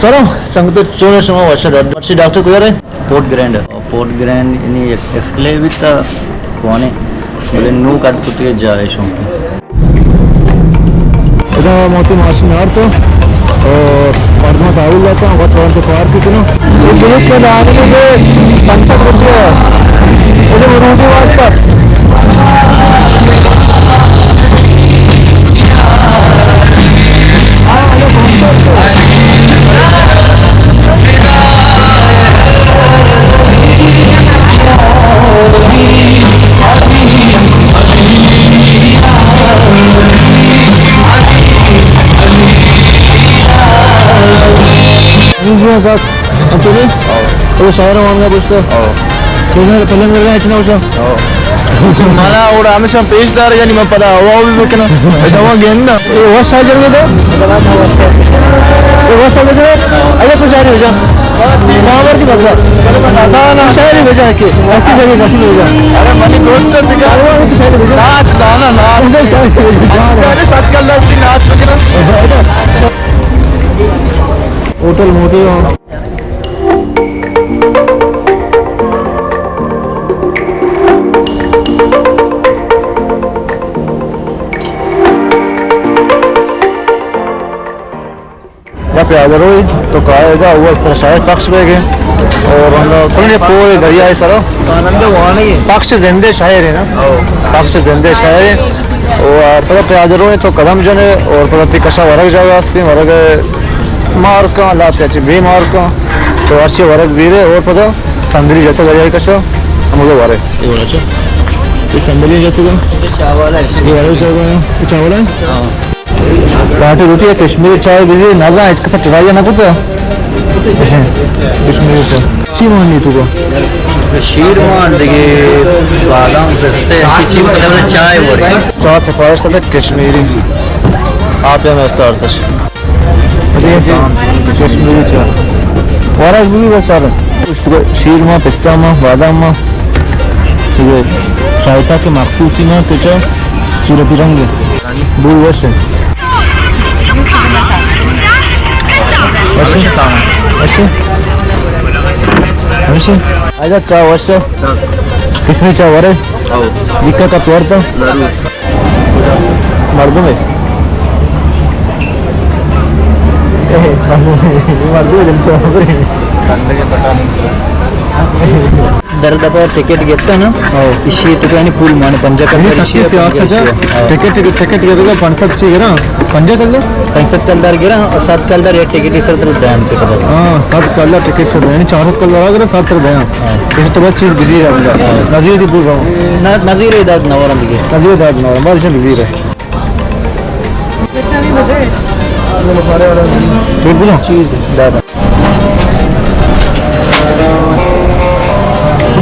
Sorong sangat cuma semua wajar. Masih dokter kau ada? Port Grand ini escalate kita kone boleh nu kat putih jahe शौकी इधर मोती मासिनार तो और परमा ताउल जाता है बहुत कौन से पार कितने ये बुलेट के आने में ये 50 रुपये है मुझे मुरुदी वास्ता साथ चलिए तो शहर में पूछते पहले मिल रहा है इतना उसे मला और हमेशा पेशदार यानी मैं पता हुआ भी बेचना ऐसा हुआ गेंद ना ये बहुत साल चल गए ये बहुत साल चले अरे कुछ आ रही भेजा कहाँ की बता ना शायरी भेजा है कि ऐसी जगह कैसी भेजा अरे मनी दोस्त से क्या हुआ तो शायरी भेजा नाच गाना नाच शायरी भेजा अरे तत्काल लड़की नाच वगैरह होटल मोटी जब अगर हुई तो कहेगा वो शायद पक्ष में गए और हम लोग कल पूरे दरिया है सर आनंद वहाँ नहीं है पक्ष जिंदे शायर है ना पक्ष जिंदे शायर और पता प्यादर हुए तो कदम जने और पता कशा वर्ग जाए वास्ते वर्ग मार का लाते अच्छे बेमार का तो अच्छे वर्ग धीरे और पता संदरी जाता दरिया कशा हम उधर वारे ये बोला ये संदरी जाते का चावल है ये वाले चावल है पराठे रोटी है कश्मीरी चाय भी नाजा है इसका चढ़ाइया ना कुछ कश्मीरी चाय अच्छी मान ली तू को शीरवान देखिए बादाम पिस्ते अच्छी मतलब चाय हो रही है चाय सिफारिश करते कश्मीरी आप या मैं स्टार्ट अरे जी कश्मीरी चाय वारा भी बस सारा उसको शीरमा पिस्ता में बादाम में ठीक है चायता के मखसूसी में तो चाय सूरती रंग बुल वैसे अच्छा आजा चाय वैसे किसमें चाय वारे दिक्कत का प्यार था मर्दों में दर दफा टिकट घेता ना इशी तुका आणि फुल मान पंजा टिकट घेतो पणसत ची ना पंजा कल्ले 65 कलदार गिरा और 7 कलदार एक टिकट इस तरह ध्यान पे कर हां 7 कलर टिकट से यानी 4 कलर अगर 7 तरह दया इस तो बहुत चीज बिजी है नजीर दी बोल रहा हूं नजीर इदाद नवरम दिए नजीर इदाद नवरम बारिश बिजी है कितना भी बजे मसाले वाला ठीक बोलो चीज है दादा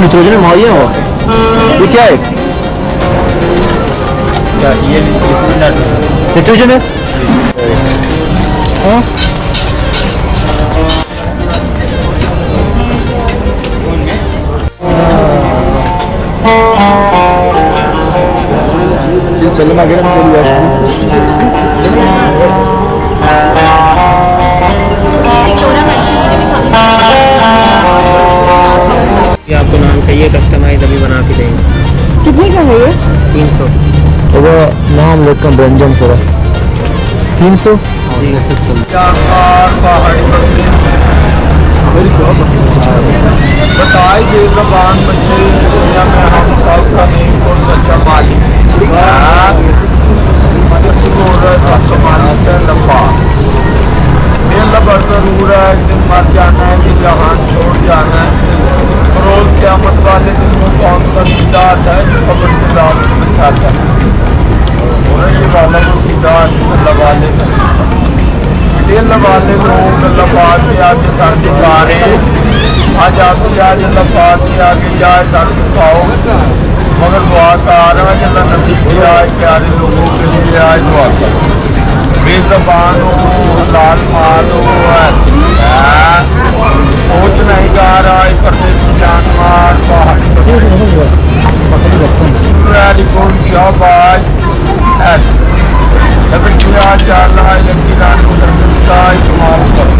निट्रोजन में मारिया हो ये क्या है क्या ये निट्रोजन है हाँ पहले मैं गया आपको नाम चाहिए कस्टमाइज अभी बना के देंगे कितने का है ये 300 तो वो नाम लेकर व्यंजन सर 300 बताई दे जबान बच्चे दुनिया में हम सब का नहीं कौन सच्चा मालिक बोल रहे सबका मालिक है लंबा जरूर है एक दिन मर जाना है कि जहान छोड़ जाना है रोज क़यामत वाले दिन को कौन सा सीधा आता है जो कब्र के दाम से बिठाता है ये वाला को सीधा अल्लाह वाले से अल्लाह वाले लोग अल्लाह पाक के आगे सर झुका रहे आज आपको आज अल्लाह पाक के आगे जाए सर झुकाओ मगर दुआ का आ रहा है अल्लाह नबी के आए प्यारे लोगों के लिए आए दुआ करो बेज़बान हो लाल माल हो सोच नहीं गा रहा है परदेसी जानवर पहाड़ी कौन क्या बात ऐसे जा रहा है लड़की रान को सर्विस का इस्तेमाल करो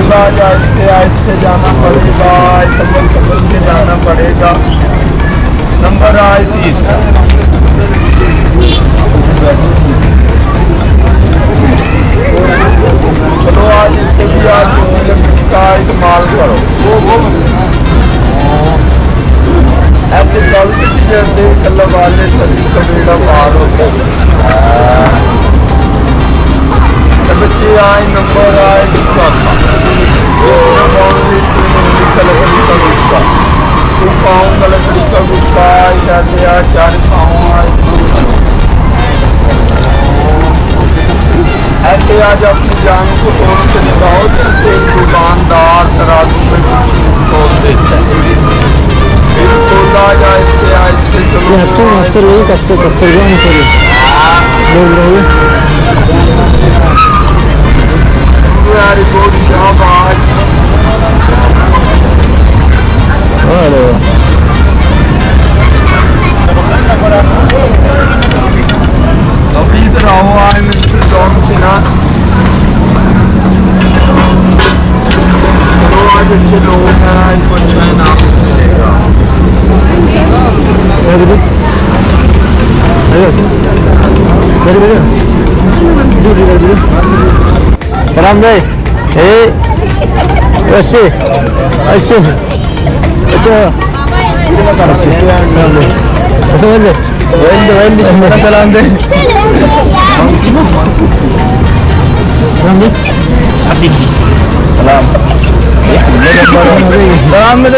थोड़ा आहिस्ते आहिस्ते जाना पड़ेगा, संभल संभल के जाना पड़ेगा। नंबर आए 30। चलो आज इससे भी आज का इस्तेमाल करो। ऐसे गलत जैसे कल वाले सभी का बेड़ा पार हो गया। बच्चे आए, नंबर आए चौथा। लकड़ी का गुस्सा, तू पाँव का लकड़ी का गुस्सा कैसे आए, 4 पाँव आए। ऐसे आज अपनी जान को तोड़ से निभाओ जैसे दुकानदार तराजू में तोड़ देते हैं। बिल्कुल आज आहिस्ते आहिस्ते चलो। अच्छा मास्टर वही कस्ते कस्ते जान करो बोल रहे यार बहुत शाबाश। हेलो अभी इधर आओ आए मिस्टर जॉन सिन्हा। तो आज अच्छे लोग हैं, इनको अच्छा इनाम मिलेगा। सलाम भाई ऐसे ऐसे अच्छा सलाम दे सलाम में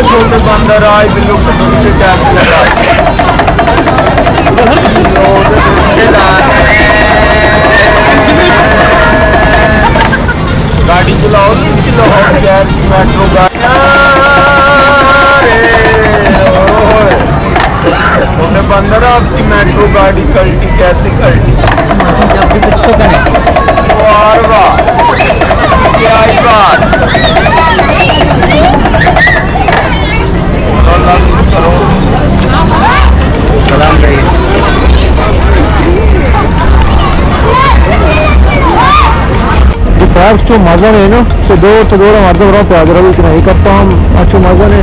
छोटे बंदर आए बिल्लू के दूर से टैक्स लगाए। गाड़ी चलाओ लाहौर शहर की मेट्रो गाड़ी। छोटे बंदर आपकी मेट्रो गाड़ी कल्टी कैसे कल्टी? बार बार क्या ही बात। सलाम भाई। जो मजा है ना तो दो मजा बड़ा प्याज रहा इतना एक कप्पा हम अच्छो मजा ने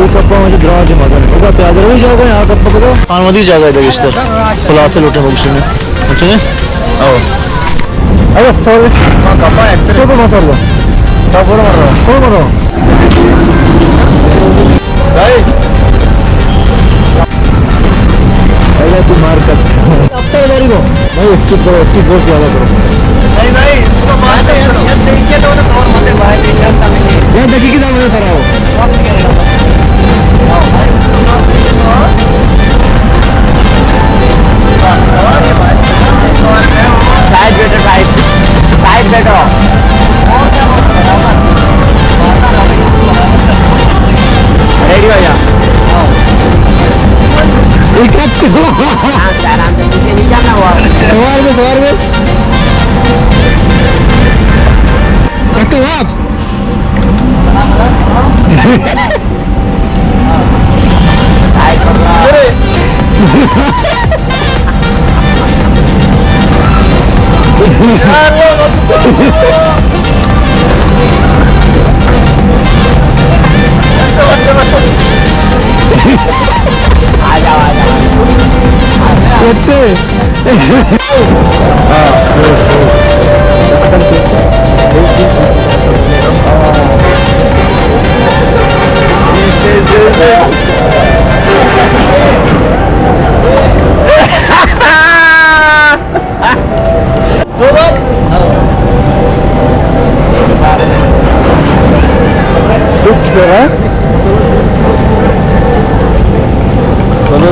एक कप्पा मुझे द्रा जो मजा नहीं होगा प्याज रही जाएगा यहाँ कप्पा को पान मधी जाएगा इधर इस खुलासे लुटे मुझसे में अच्छा ने आओ अरे सॉरी हां कप्पा एक्सरे को मसाल लो क्या बोल रहा भाई पहले तू मार कर अब तक इधर ही को भाई इसकी बहुत ज्यादा करो नहीं भाई इसको बात है यार देखिए तो और मत भाई देखिए तब ये देखिए कितना मजा कर रहा हो बात करेगा आओ भाई साइड बैठो रेडी हो जा आराम से पीछे नहीं जाना हुआ सवार में चक्कर वापस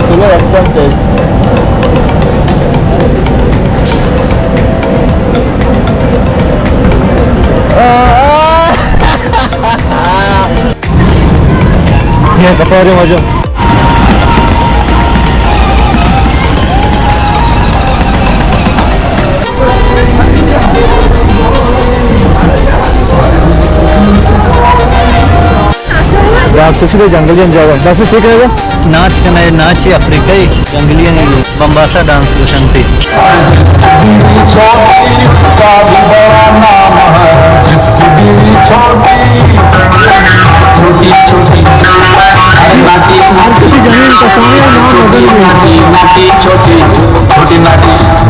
चलो एकदम तेज है बकौरे मौजूद कुछ भी जंगलियन जाओ काफी ठीक रहेगा नाच करना है, नाच ही अफ्रीकाई जंगलियन बम्बासा डांस शंती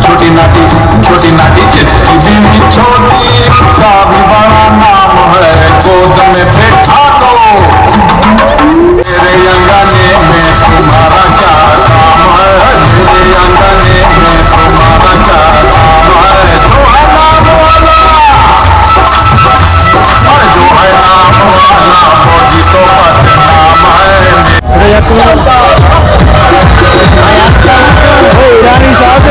छोटी नाटी जिसकी बीवी छोटी का भी बड़ा नाम है गोद में बैठा दो तेरे अंगने में तुम्हारा क्या काम है तेरे अंगने में तुम्हारा क्या काम है जो है नाम वाला जो है नाम वाला मोदी तो बदनाम है ईरानी साहब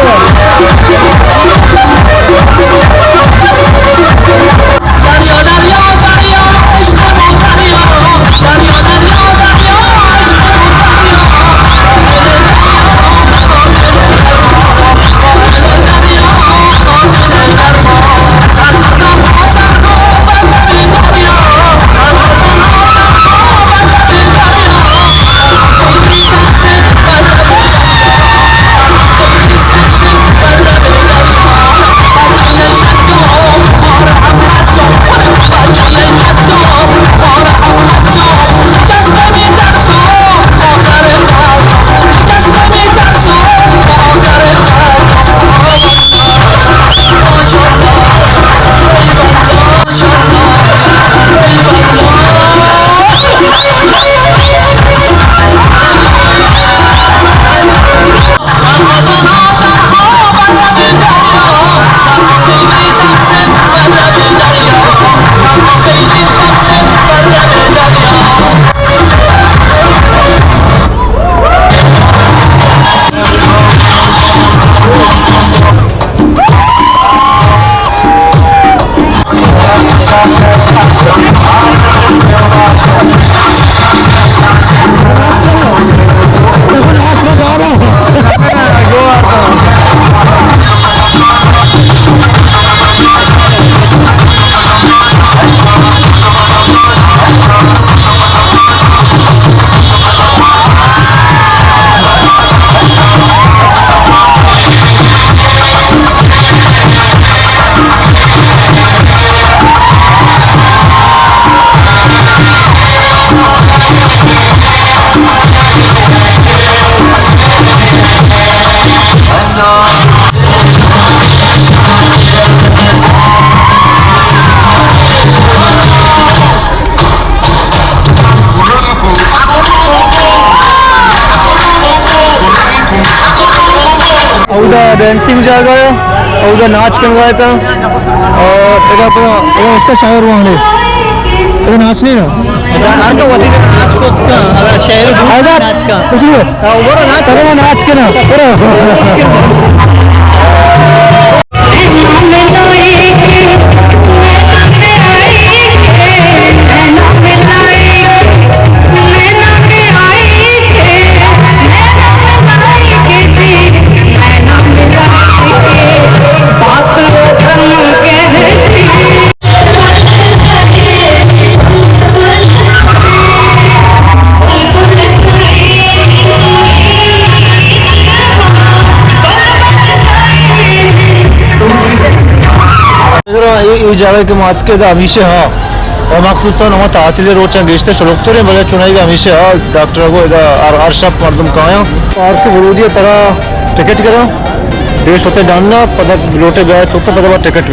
उधर डांसिंग जाएगा और उधर नाच करवाया था और उसका शायर वहाँ ने तो नाच नहीं ना नाच का नाच के ना जावे मात के हमेशा हाँ और मखसूस नवा तातिले रोचा गेस्ते सलोक्तो रे बले चुनाई का हमेशा डॉक्टर को अरशफ मर्दम काया और के विरोधी तरह टिकट करा देश होते जानना पता लोटे गए तो पता टिकट